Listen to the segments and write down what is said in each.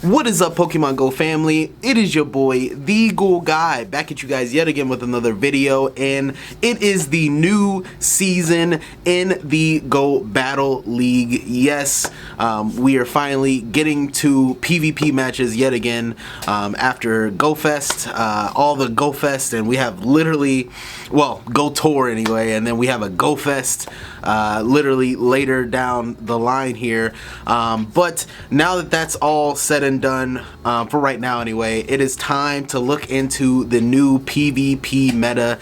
What is up, Pokemon Go family? It is your boy, the Ghoul Guy, back at you guys yet again with another video, and it is the new season in the Go Battle League. Yes, we are finally getting to PvP matches yet again after Go Fest, all the Go Fest, and we have literally, well, Go Tour anyway, and then we have a Go Fest literally later down the line here. But now that that's all said and done, for right now anyway, it is time to look into the new PvP meta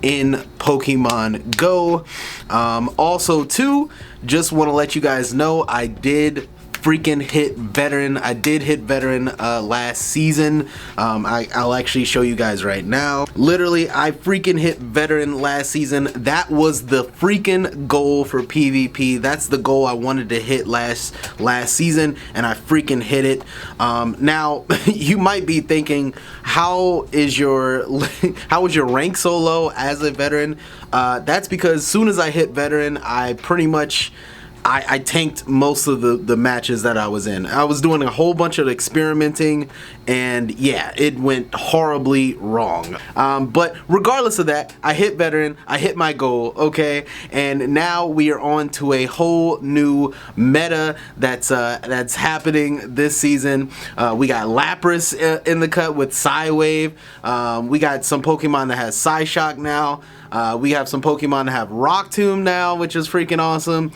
in Pokemon Go. Also too, just want to let you guys know I did freaking hit veteran. I did hit veteran last season. I'll actually show you guys right now. Literally, I freaking hit veteran last season. That was the freaking goal for PvP. That's the goal I wanted to hit last season, and I freaking hit it. Now you might be thinking, how is your rank so low as a veteran? That's because as soon as I hit veteran, I pretty much I tanked most of the matches that I was in. I was doing a whole bunch of experimenting, and yeah, it went horribly wrong. But regardless of that, I hit veteran, I hit my goal, okay? And now we are on to a whole new meta that's happening this season. We got Lapras in the cut with Psywave. We got some Pokemon that has Psyshock now. We have some Pokemon that have Rock Tomb now, which is freaking awesome.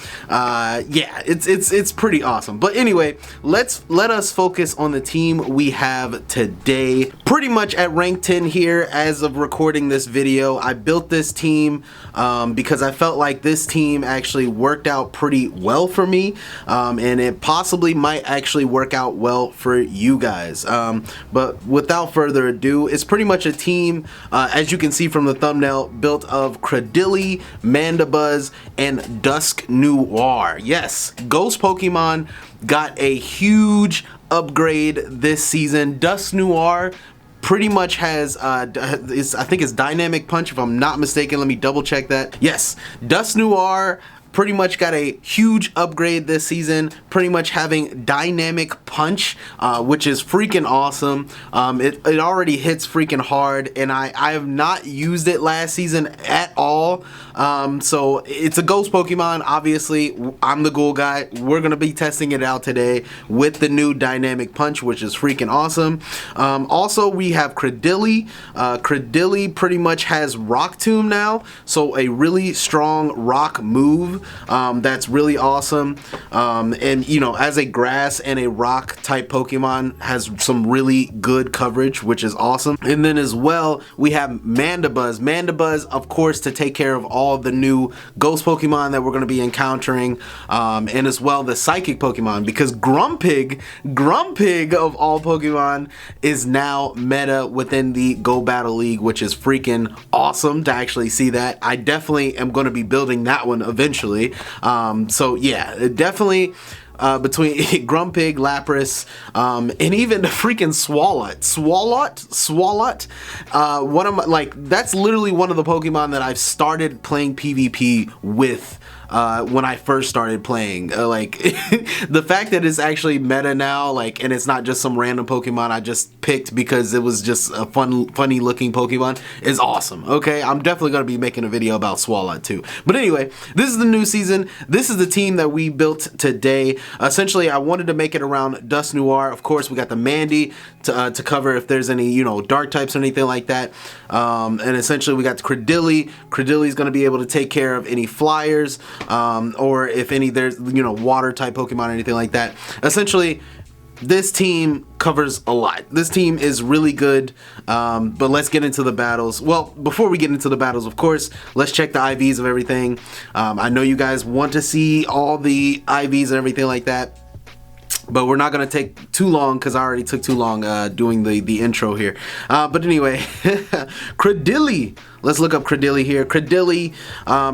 Yeah, it's pretty awesome. But anyway, let us focus on the team we have today. Pretty much at rank 10 here as of recording this video. I built this team because I felt like this team actually worked out pretty well for me, and it possibly might actually work out well for you guys. But without further ado, it's pretty much a team, as you can see from the thumbnail, built of Cradily, Mandibuzz, and Dusk Noir. Yes, Ghost Pokemon got a huge upgrade this season. Dusk Noir pretty much has I think it's Dynamic Punch, if I'm not mistaken. Let me double check that. Yes, Dusk Noir pretty much got a huge upgrade this season, pretty much having Dynamic Punch, which is freaking awesome. It already hits freaking hard, and I have not used it last season at all. So it's a ghost Pokemon. Obviously, I'm the Ghoul Guy. We're gonna be testing it out today with the new Dynamic Punch, which is freaking awesome. Also, we have Cradily. Cradily pretty much has Rock Tomb now, so a really strong rock move. That's really awesome, and you know, as a grass and a rock type Pokemon, has some really good coverage, which is awesome. And then as well, we have Mandibuzz. Mandibuzz, of course, to take care of all the new ghost Pokemon that we're going to be encountering, and as well the psychic Pokemon, because Grumpig of all Pokemon is now meta within the Go Battle League, which is freaking awesome to actually see that. I definitely am going to be building that one eventually. So yeah, definitely between Grumpig, Lapras, and even the freaking Swalot. One of my, like, that's literally one of the Pokemon that I've started playing PvP with. When I first started playing, like the fact that it's actually meta now, like, and it's not just some random Pokemon I just picked because it was just a funny looking Pokemon, is awesome. Okay, I'm definitely gonna be making a video about Swalot too. But anyway, this is the new season. This is the team that we built today. Essentially, I wanted to make it around Dusk Noir. Of course, we got the Mandy to cover if there's any, you know, dark types or anything like that. And essentially, we got the Cradily. Cradily's gonna be able to take care of any flyers. Or if any, there's, you know, water type Pokemon or anything like that. Essentially, this team covers a lot. This team is really good, but let's get into the battles. Well, before we get into the battles, of course, let's check the IVs of everything. I know you guys want to see all the IVs and everything like that, but we're not going to take too long because I already took too long doing the intro here. But anyway, Cradily, let's look up Credilli here. Credilli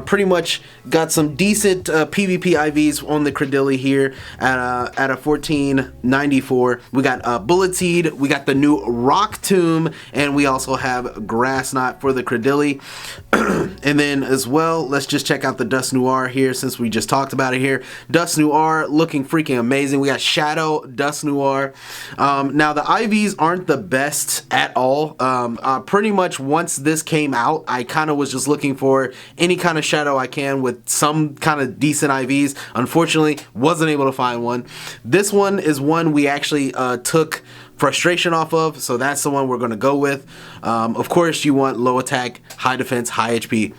pretty much got some decent PvP IVs on the Credilli here at a 1494. We got Bullet Seed, we got the new Rock Tomb, and we also have Grass Knot for the Credilli. And then as well, let's just check out the Dust Noir here since we just talked about it here. Dust Noir looking freaking amazing. We got Shadow Dust Noir. Now the IVs aren't the best at all. Pretty much once this came out, I kind of was just looking for any kind of shadow I can with some kind of decent IVs. Unfortunately, wasn't able to find one. This one is one we actually took frustration off of, so that's the one we're going to go with. Of course, you want low attack, high defense, high HP.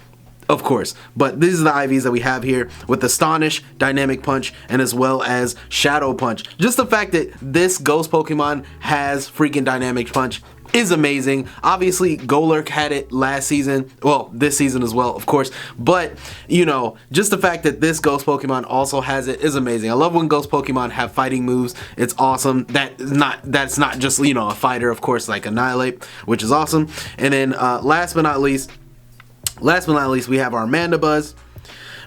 Of course, but these are the IVs that we have here with Astonish, Dynamic Punch, and as well as Shadow Punch. Just the fact that this Ghost Pokemon has freaking Dynamic Punch is amazing. Obviously, Golurk had it last season, well, this season as well, of course, but, you know, just the fact that this Ghost Pokemon also has it is amazing. I love when Ghost Pokemon have fighting moves. It's awesome. That's not just, you know, a fighter, of course, like Annihilate, which is awesome. And then last but not least, we have our Mandibuzz.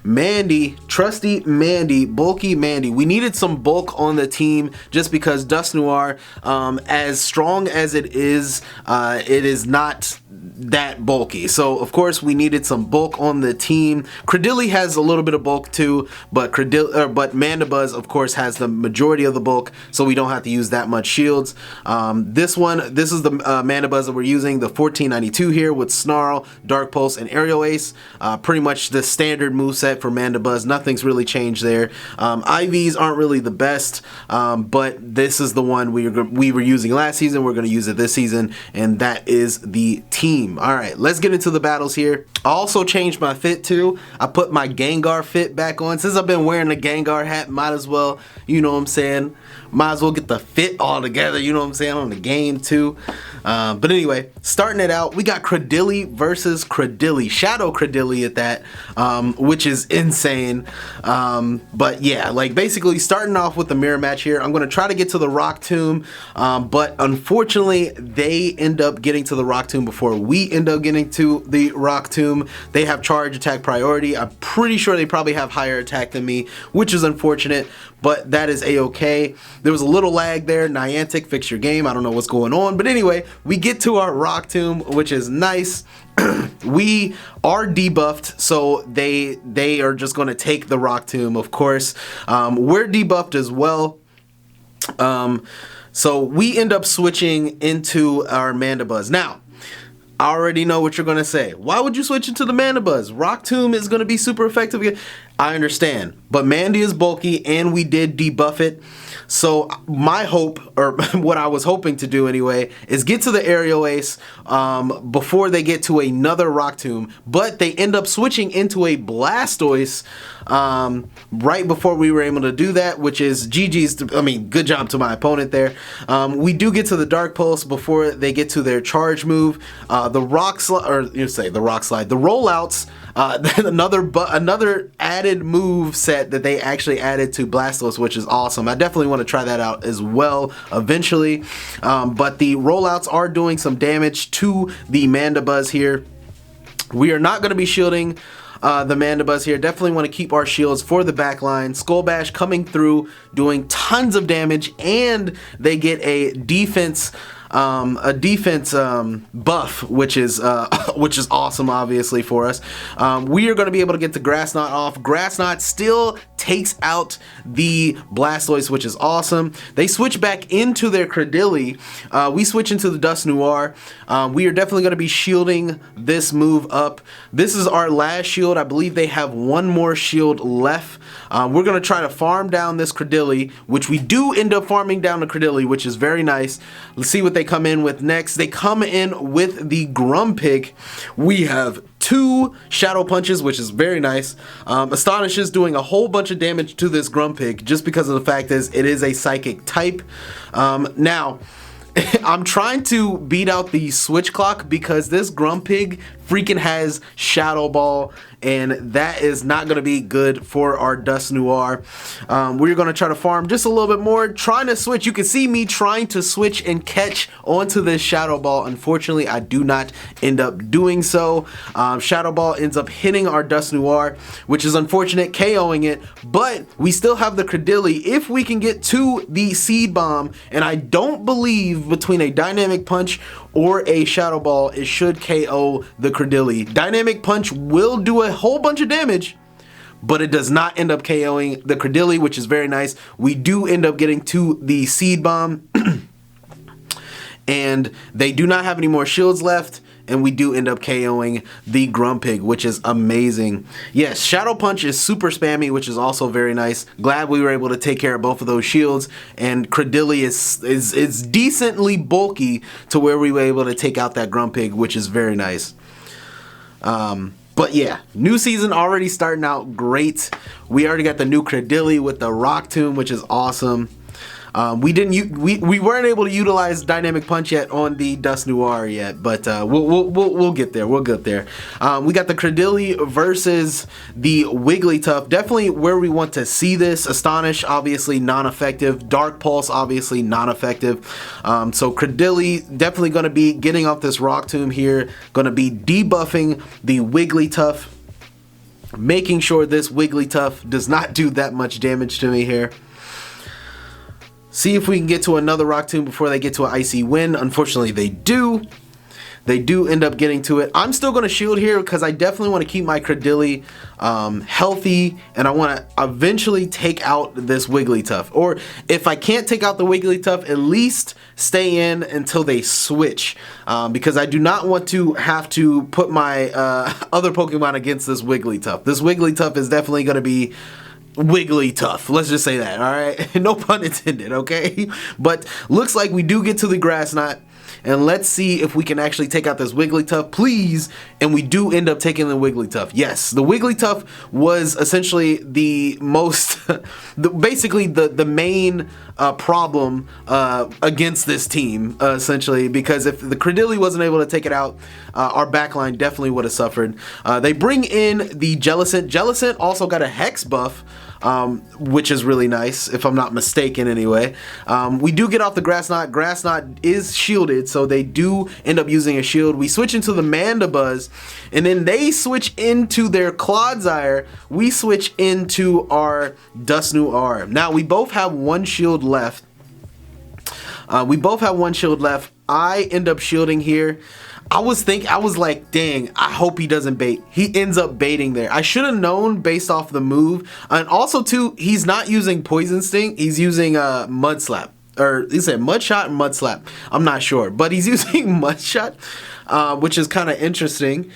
Mandy, trusty Mandy, bulky Mandy. We needed some bulk on the team just because Dust Noir, as strong as it is not that bulky. So of course we needed some bulk on the team. Credilli has a little bit of bulk too, but Mandibuzz of course has the majority of the bulk, so we don't have to use that much shields. This is the Mandibuzz that we're using, the 1492 here with Snarl, Dark Pulse, and Aerial Ace. Pretty much the standard moveset for Mandibuzz. Nothing's really changed there. IVs aren't really the best, but this is the one we were using last season. We're going to use it this season, and that is the team. All right, let's get into the battles here. I also changed my fit too. I put my Gengar fit back on. Since I've been wearing the Gengar hat, might as well, you know what I'm saying, might as well get the fit all together, you know what I'm saying, on the game too. But anyway, starting it out, we got Credilli versus Credilli, Shadow Credilli at that, which is insane. But yeah, like basically starting off with the mirror match here, I'm going to try to get to the Rock Tomb, but unfortunately they end up getting to the Rock Tomb before we end up getting to the Rock Tomb. They have charge attack priority. I'm pretty sure they probably have higher attack than me, which is unfortunate, but that is a-okay. There was a little lag there. Niantic, fix your game. I don't know what's going on, but anyway, we get to our Rock Tomb, which is nice. We are debuffed, so they are just going to take the Rock Tomb, of course. We're debuffed as well. So we end up switching into our Mandibuzz. Now, I already know what you're going to say. Why would you switch into the Mandibuzz? Rock Tomb is going to be super effective again. I understand, but Mandy is bulky and we did debuff it. So my hope, or what I was hoping to do anyway, is get to the Aerial Ace before they get to another Rock Tomb, but they end up switching into a Blastoise right before we were able to do that, which is GG's, I mean, good job to my opponent there. We do get to the Dark Pulse before they get to their charge move. The Rock Slide, or you say the Rock Slide, the Rollouts, another added move set that they actually added to Blastoise, which is awesome. I definitely want to try that out as well eventually. But the Rollouts are doing some damage to the Mandibuzz here. We are not going to be shielding the Mandibuzz here. Definitely want to keep our shields for the back line. Skull Bash coming through, doing tons of damage, and they get a defense buff, which is awesome, obviously, for us. We are going to be able to get the Grass Knot off. Grass Knot still takes out the Blastoise, which is awesome. They switch back into their Credilli. We switch into the Dust Noir. We are definitely going to be shielding this move up. This is our last shield. I believe they have one more shield left. We're going to try to farm down this Credilli, which we do end up farming down the Credilli, which is very nice. Let's see what they come in with next. They come in with the Grumpig. We have 2 Shadow Punches, which is very nice. Astonish is doing a whole bunch of damage to this Grumpig just because of the fact is it is a Psychic type. Now, I'm trying to beat out the switch clock because this Grumpig freaking has Shadow Ball, and that is not going to be good for our Dust Noir. We're going to try to farm just a little bit more, trying to switch. You can see me trying to switch and catch onto this Shadow Ball. Unfortunately, I do not end up doing so. Shadow Ball ends up hitting our Dust Noir, which is unfortunate, KOing it, but we still have the Credilli if we can get to the Seed Bomb, and I don't believe between a Dynamic Punch or a Shadow Ball, it should KO the Credilli. Dynamic Punch will do a whole bunch of damage, but it does not end up KOing the Credilli, which is very nice. We do end up getting to the Seed Bomb, and they do not have any more shields left, and we do end up KOing the Grumpig, which is amazing. Yes, Shadow Punch is super spammy, which is also very nice. Glad we were able to take care of both of those shields, and Credilli is decently bulky to where we were able to take out that Grumpig, which is very nice. But yeah, new season already starting out great. We already got the new Credilli with the Rock Tomb, which is awesome. We weren't able to utilize Dynamic Punch yet on the Dust Noir yet, but we'll get there. We'll get there. We got the Credilli versus the Wigglytuff. Definitely where we want to see this. Astonish, obviously non-effective. Dark Pulse, obviously non-effective. So Credilli definitely going to be getting off this Rock Tomb here. Going to be debuffing the Wigglytuff, making sure this Wigglytuff does not do that much damage to me here. See if we can get to another Rock Tomb before they get to an Icy Wind. Unfortunately, they do. They do end up getting to it. I'm still going to shield here because I definitely want to keep my Credilli healthy, and I want to eventually take out this Wigglytuff. Or if I can't take out the Wigglytuff, at least stay in until they switch, because I do not want to have to put my other Pokemon against this Wigglytuff. This Wigglytuff is definitely going to be Wigglytuff, let's just say that, alright? No pun intended, okay? But looks like we do get to the Grass Knot, and let's see if we can actually take out this Wigglytuff, please. And we do end up taking the Wigglytuff. Yes, the Wigglytuff was essentially the most, basically the main problem against this team, essentially, because if the Credilli wasn't able to take it out, our backline definitely would have suffered. They bring in the Jellicent. Jellicent also got a Hex buff, which is really nice, if I'm not mistaken anyway. We do get off the Grass Knot. Grass Knot is shielded, so they do end up using a shield. We switch into the Mandibuzz, and then they switch into their Clodsire. We switch into our Dust Noir. Now, we both have one shield left. I end up shielding here. I was like, dang, I hope he doesn't bait. He ends up baiting there. I should have known based off the move. And also, too, he's not using Poison Sting. He's using Mud Slap. Or, he said Mud Shot and Mud Slap. I'm not sure. But he's using Mud Shot, which is kind of interesting.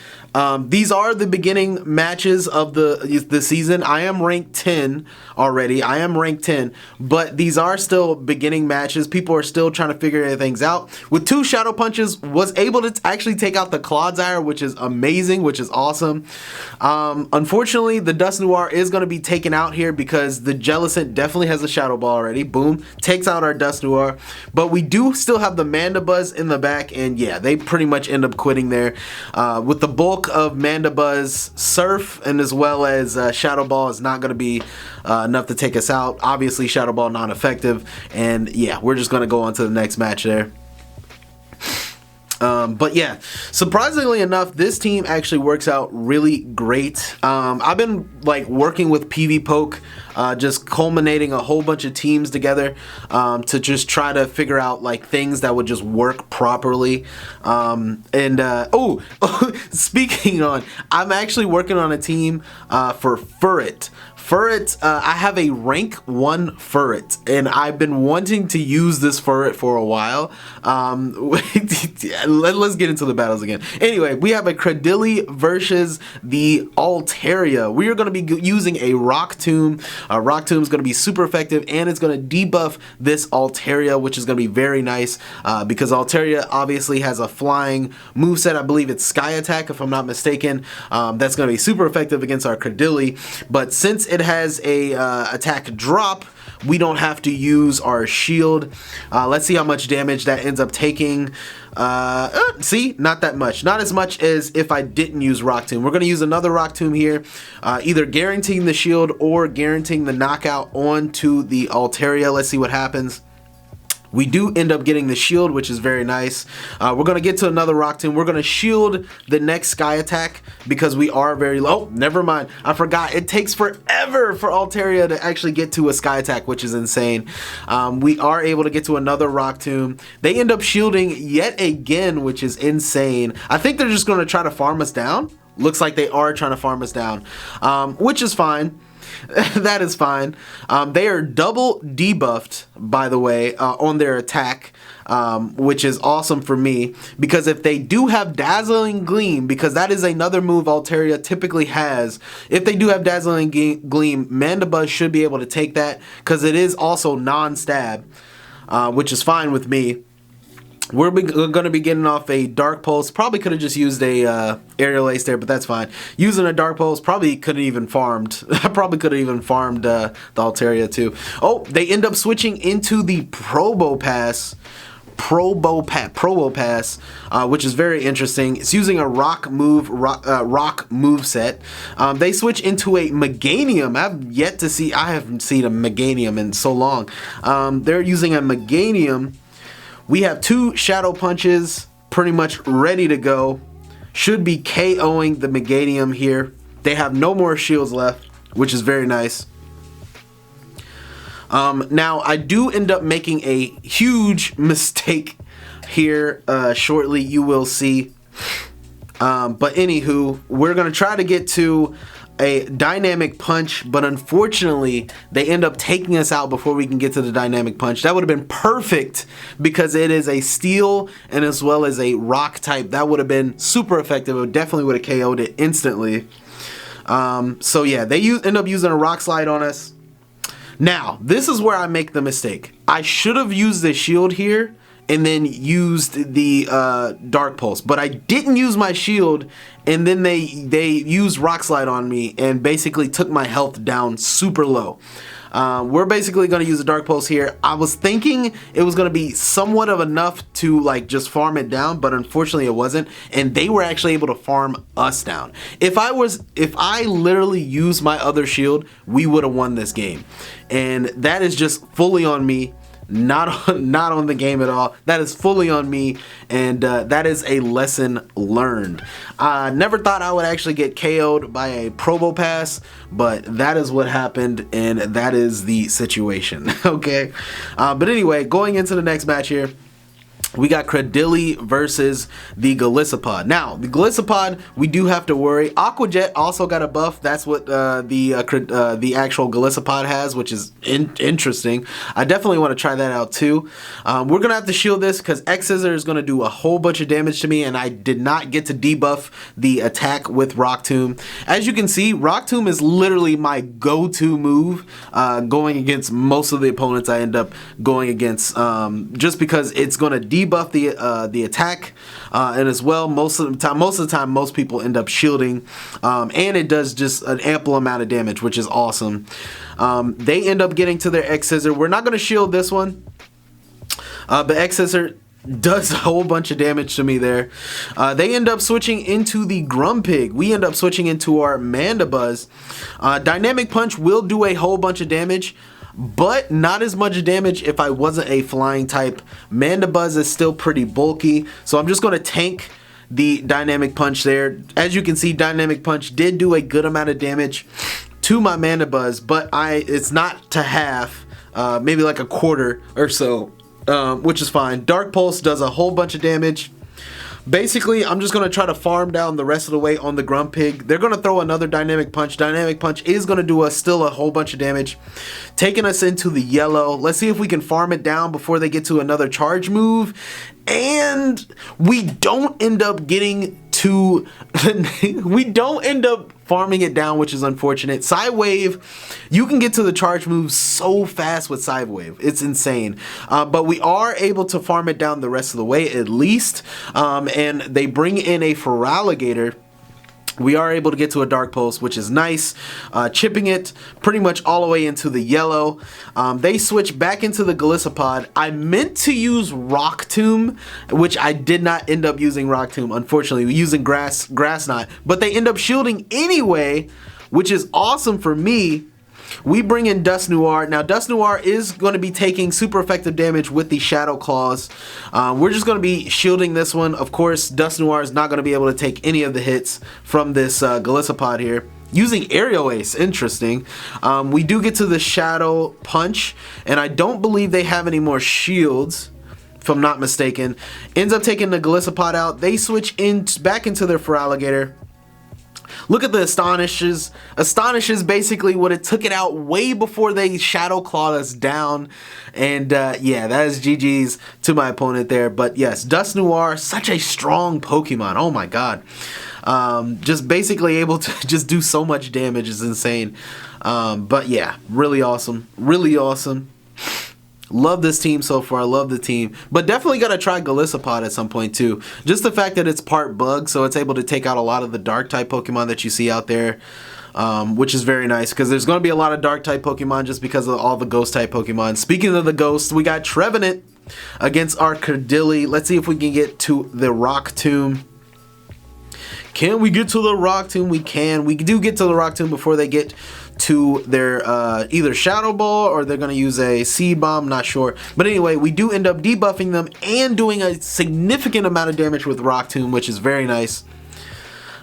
These are the beginning matches of the season. I am ranked 10 already. I am ranked 10, but these are still beginning matches. People are still trying to figure things out. With 2 Shadow Punches, was able to actually take out the Clodsire, which is amazing, which is awesome. Unfortunately, the Dust Noir is going to be taken out here because the Jellicent definitely has a Shadow Ball already. Boom, takes out our Dust Noir. But we do still have the Mandibuzz in the back, and yeah, they pretty much end up quitting there. With the bulk of Mandibuzz Surf, and as well as Shadow Ball is not going to be enough to take us out. Obviously, Shadow Ball not effective, and yeah, we're just going to go on to the next match there. But yeah, surprisingly enough, this team actually works out really great. I've been like working with PvPoke, just culminating a whole bunch of teams together to just try to figure out like things that would just work properly. Speaking on, I'm actually working on a team for Furret. Furret, I have a rank 1 Furret, and I've been wanting to use this Furret for a while. Let's get into the battles again. Anyway, we have a Credilli versus the Altaria. We are going to be using a Rock Tomb. Rock Tomb is going to be super effective, and it's going to debuff this Altaria, which is going to be very nice because Altaria obviously has a flying moveset. I believe it's Sky Attack, if I'm not mistaken. That's going to be super effective against our Credilli, but since it has a attack drop, we don't have to use our shield. Let's see how much damage that ends up taking. See, not that much. Not as much as if I didn't use Rock Tomb. We're going to use another Rock Tomb here, either guaranteeing the shield or guaranteeing the knockout onto the Altaria. Let's see what happens. We do end up getting the shield, which is very nice. We're going to get to another Rock Tomb. We're going to shield the next Sky attack because we are very low. Never mind. I forgot. It takes forever for Altaria to actually get to a Sky attack, which is insane. We are able to get to another Rock Tomb. They end up shielding yet again, which is insane. I think they're just going to try to farm us down. Looks like they are trying to farm us down, which is fine. That is fine. They are double debuffed, by the way, on their attack, which is awesome for me, because if they do have Dazzling Gleam, because that is another move Altaria typically has, if they do have Dazzling Gleam, Mandibuzz should be able to take that, because it is also non-stab, which is fine with me. We're going to be getting off a Dark Pulse. Probably could have just used a Aerial Ace there, but that's fine. Using a Dark Pulse, probably could have even farmed. I probably could have even farmed the Altaria too. Oh, they end up switching into the Probo Pass, which is very interesting. It's using a rock move set. They switch into a Meganium. I haven't seen a Meganium in so long. They're using a Meganium. We have two Shadow Punches pretty much ready to go. Should be KOing the Meganium here. They have no more shields left, which is very nice. Now, I do end up making a huge mistake here shortly. You will see. But anywho, we're going to try to get to a Dynamic Punch, but unfortunately they end up taking us out before we can get to the Dynamic Punch. That would have been perfect because it is a steel and as well as a rock type. That would have been super effective. It definitely would have KO'd it instantly. So yeah, they end up using a Rock Slide on us. Now, this is where I make the mistake. I should have used the shield here and then used the Dark Pulse, but I didn't use my shield, and then they used Rock Slide on me and basically took my health down super low. We're basically going to use a Dark Pulse here. I was thinking it was going to be somewhat of enough to like just farm it down, but unfortunately it wasn't, and they were actually able to farm us down. If I literally used my other shield, we would have won this game, and that is just fully on me. Not on the game at all. That is fully on me, and that is a lesson learned. I never thought I would actually get KO'd by a Probo Pass, but that is what happened, and that is the situation. Okay, but anyway, going into the next match here, we got Cradilly versus the Golisopod. Now, the Golisopod, we do have to worry. Aqua Jet also got a buff. That's what the actual Golisopod has, which is interesting. I definitely want to try that out too. We're going to have to shield this because X-Scissor is going to do a whole bunch of damage to me, and I did not get to debuff the attack with Rock Tomb. As you can see, Rock Tomb is literally my go-to move going against most of the opponents I end up going against, just because it's going to debuff the attack, and as well most of the time most people end up shielding, and it does just an ample amount of damage, which is awesome. They end up getting to their X-Scissor. We're not going to shield this one, but X-Scissor does a whole bunch of damage to me there. They end up switching into the Grumpig. We end up switching into our Mandibuzz. Dynamic Punch will do a whole bunch of damage, but not as much damage if I wasn't a flying type. Mandibuzz is still pretty bulky, so I'm just going to tank the Dynamic Punch there. As you can see, Dynamic Punch did do a good amount of damage to my Mandibuzz, but it's not to half, maybe like a quarter or so, which is fine. Dark Pulse does a whole bunch of damage. Basically, I'm just going to try to farm down the rest of the way on the Grumpig. They're going to throw another Dynamic Punch. Dynamic Punch is going to do us still a whole bunch of damage, taking us into the yellow. Let's see if we can farm it down before they get to another charge move. And we don't end up getting to... we don't end up farming it down, which is unfortunate. Psywave, you can get to the charge move so fast with Psywave. It's insane. But we are able to farm it down the rest of the way at least. And they bring in a Feraligatr. We are able to get to a dark pulse, which is nice, chipping it pretty much all the way into the yellow. They switch back into the Golisopod. I meant to use Rock Tomb, which I did not end up using Rock Tomb, unfortunately. We're using Grass Knot, but they end up shielding anyway, which is awesome for me. We bring in Dust Noir. Now, Dust Noir is going to be taking super effective damage with the Shadow Claws. We're just going to be shielding this one. Of course, Dust Noir is not going to be able to take any of the hits from this Golisopod here. Using Aerial Ace, interesting. We do get to the Shadow Punch, and I don't believe they have any more shields, if I'm not mistaken. Ends up taking the Golisopod out. They switch back into their Feraligatr. Look at the Astonishes. Astonishes basically would have took it out way before they Shadow Clawed us down. And yeah, that is GG's to my opponent there. But yes, Dust Noir, such a strong Pokemon. Oh my god. Just basically able to just do so much damage is insane. But yeah, really awesome. Really awesome. Love this team so far. Love the team. But definitely got to try Golisopod at some point too. Just the fact that it's part bug, so it's able to take out a lot of the dark type Pokemon that you see out there. Which is very nice because there's going to be a lot of dark type Pokemon just because of all the ghost type Pokemon. Speaking of the ghosts, we got Trevenant against our Credilli. Let's see if we can get to the Rock Tomb. Can we get to the Rock Tomb? We can. We do get to the Rock Tomb before they get to their either Shadow Ball or they're going to use a Seed Bomb, not sure. But anyway, we do end up debuffing them and doing a significant amount of damage with Rock Tomb, which is very nice.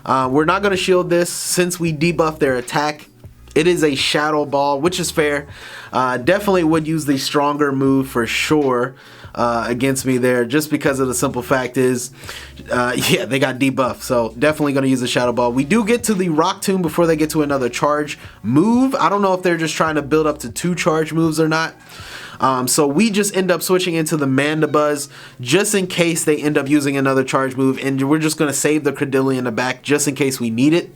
We're not going to shield this since we debuff their attack. It is a Shadow Ball, which is fair. Definitely would use the stronger move for sure against me there, just because of the simple fact is, yeah, they got debuffed. So definitely going to use the Shadow Ball. We do get to the Rock Tomb before they get to another charge move. I don't know if they're just trying to build up to 2 charge moves or not. So we just end up switching into the Mandibuzz just in case they end up using another charge move, and we're just going to save the Credilli in the back just in case we need it.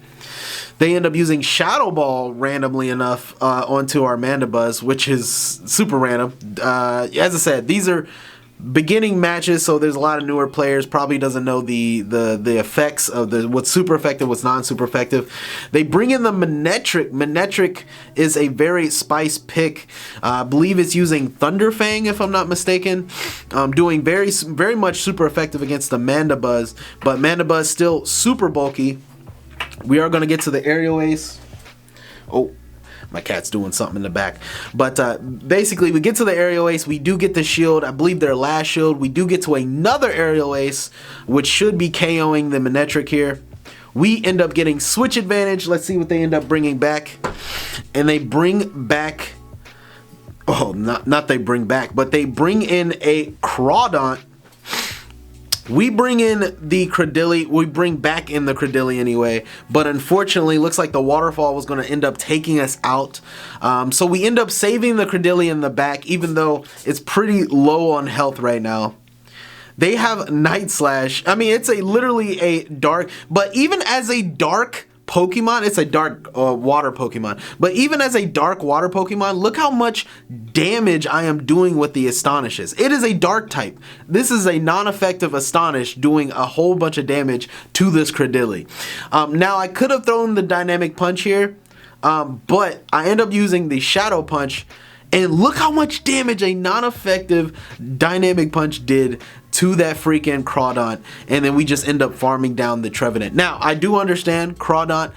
They end up using Shadow Ball randomly enough onto our Mandibuzz, which is super random. As I said, these are beginning matches, so there's a lot of newer players, probably doesn't know the effects of what's super effective, what's non-super effective. They bring in the Manectric. Manectric is a very spice pick. I believe it's using Thunderfang, if I'm not mistaken. Doing very much super effective against the Mandibuzz, but Mandibuzz still super bulky. We are going to get to the Aerial Ace. Oh, my cat's doing something in the back. But basically, we get to the Aerial Ace. We do get the shield. I believe their last shield. We do get to another Aerial Ace, which should be KOing the Manectric here. We end up getting switch advantage. Let's see what they end up bringing back. And they bring back... Oh, not they bring back, but they bring in a Crawdaunt. We bring in the Credilli, we bring back in the Credilli anyway, but unfortunately looks like the Waterfall was going to end up taking us out. So we end up saving the Credilli in the back, even though it's pretty low on health right now. They have Night Slash. I mean, it's literally a dark, but even as a dark Pokemon, it's a dark water Pokemon, but even as a dark water Pokemon, look how much damage I am doing with the Astonishes. It is a dark type. This is a non-effective Astonish doing a whole bunch of damage to this Credilli. Now I could have thrown the Dynamic Punch here, but I end up using the Shadow Punch, and look how much damage a non-effective Dynamic Punch did to that freaking Crawdaunt, and then we just end up farming down the Trevenant. Now, I do understand Crawdaunt,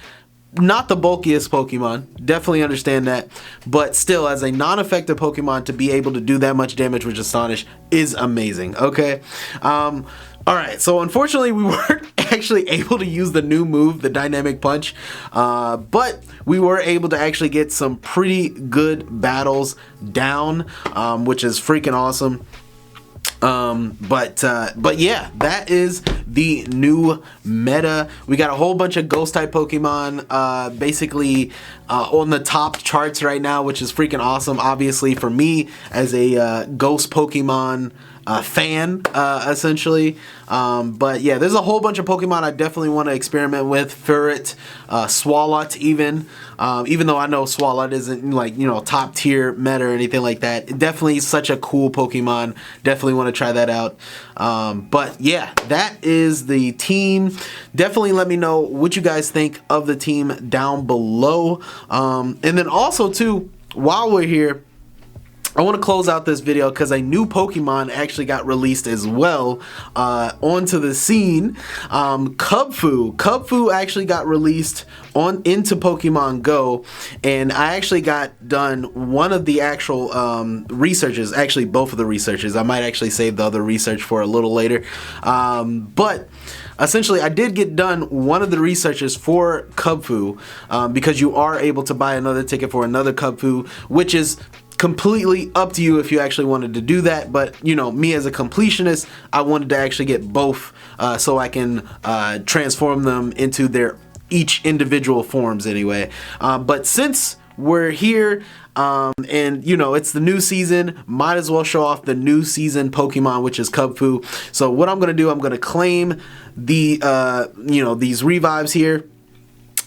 not the bulkiest Pokemon, definitely understand that, but still, as a non-effective Pokemon, to be able to do that much damage with Astonish is amazing, okay? Alright, so unfortunately we weren't actually able to use the new move, the Dynamic Punch, but we were able to actually get some pretty good battles down, which is freaking awesome. But yeah, that is the new meta. We got a whole bunch of ghost type Pokemon basically on the top charts right now, which is freaking awesome. Obviously for me as a ghost Pokemon fan, essentially. But yeah, there's a whole bunch of Pokemon I definitely want to experiment with. Ferret, Swalot even. Even though I know Swalot isn't like, you know, top tier meta or anything like that. Definitely such a cool Pokemon. Definitely want to try that out. But yeah, that is the team. Definitely let me know what you guys think of the team down below. And then also too, while we're here, I want to close out this video because a new Pokemon actually got released as well onto the scene. Kubfu. Kubfu actually got released into Pokemon Go, and I actually got done one of the actual researches, actually both of the researches. I might actually save the other research for a little later. But essentially, I did get done one of the researches for Kubfu because you are able to buy another ticket for another Kubfu, which is completely up to you if you actually wanted to do that. But you know, me as a completionist, I wanted to actually get both so I can transform them into their each individual forms anyway. But since we're here and you know it's the new season, might as well show off the new season Pokemon, which is Kubfu. So what I'm gonna do, I'm gonna claim the you know, these revives here,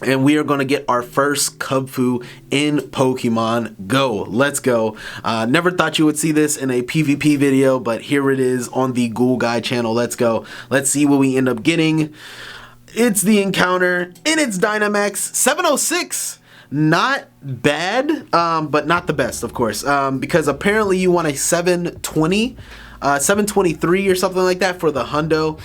and we are going to get our first Kubfu in Pokemon Go. Let's go. Never thought you would see this in a PvP video, but here it is on the Ghoul Guy channel. Let's go. Let's see what we end up getting. It's the encounter, and it's Dynamax 706. Not bad, but not the best, of course, because apparently you want a 720. 723 or something like that for the hundo.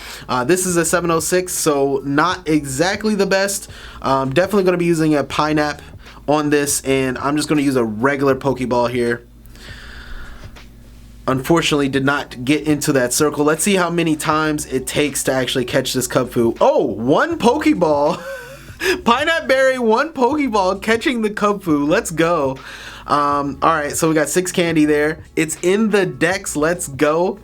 This is a 706, so not exactly the best. Definitely going to be using a Pineapple on this, and I'm just going to use a regular Pokeball here. Unfortunately, did not get into that circle. Let's see how many times it takes to actually catch this Kubfu. Oh, one Pokeball. Pineapple Berry, one Pokeball catching the Kubfu. Let's go. Alright, so we got 6 candy there. It's in the Dex. Let's go.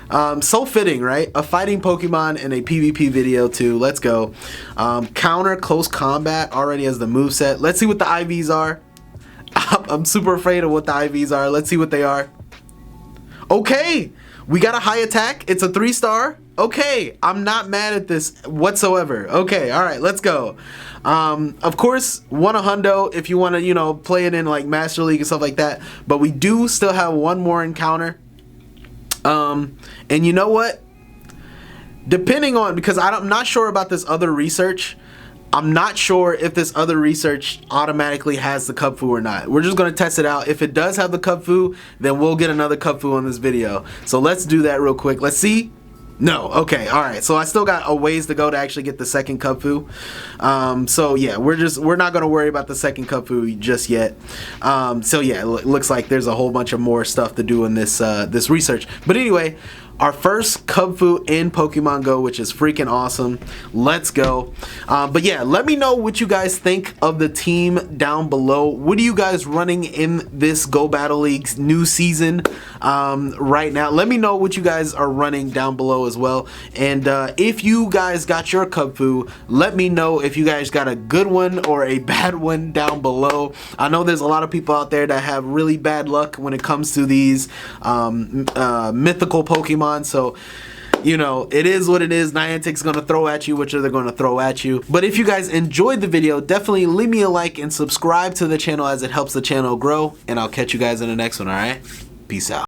So fitting, right? A fighting Pokemon in a PvP video too. Let's go. Counter close combat already has the moveset. Let's see what the IVs are. I'm super afraid of what the IVs are. Let's see what they are. Okay, we got a high attack. It's a 3-star. Okay, I'm not mad at this whatsoever. Okay, all right, let's go. Of course, want a hundo if you want to, you know, play it in like Master League and stuff like that. But we do still have one more encounter. And you know what? Depending on, because I'm not sure about this other research. I'm not sure if this other research automatically has the Kubfu or not. We're just going to test it out. If it does have the Kubfu, then we'll get another Kubfu on this video. So let's do that real quick. Let's see. No, okay, all right. So I still got a ways to go to actually get the second Kubfu. So yeah, we're not gonna worry about the second Kubfu just yet. So yeah, it looks like there's a whole bunch of more stuff to do in this this research. But anyway, our first Kubfu in Pokemon Go, which is freaking awesome. Let's go. But yeah, let me know what you guys think of the team down below. What are you guys running in this Go Battle League's new season right now? Let me know what you guys are running down below as well. And if you guys got your Kubfu, let me know if you guys got a good one or a bad one down below. I know there's a lot of people out there that have really bad luck when it comes to these mythical Pokemon. So, you know, it is what it is. Niantic's going to throw at you, which they're going to throw at you. But if you guys enjoyed the video, definitely leave me a like and subscribe to the channel as it helps the channel grow. And I'll catch you guys in the next one, alright? Peace out.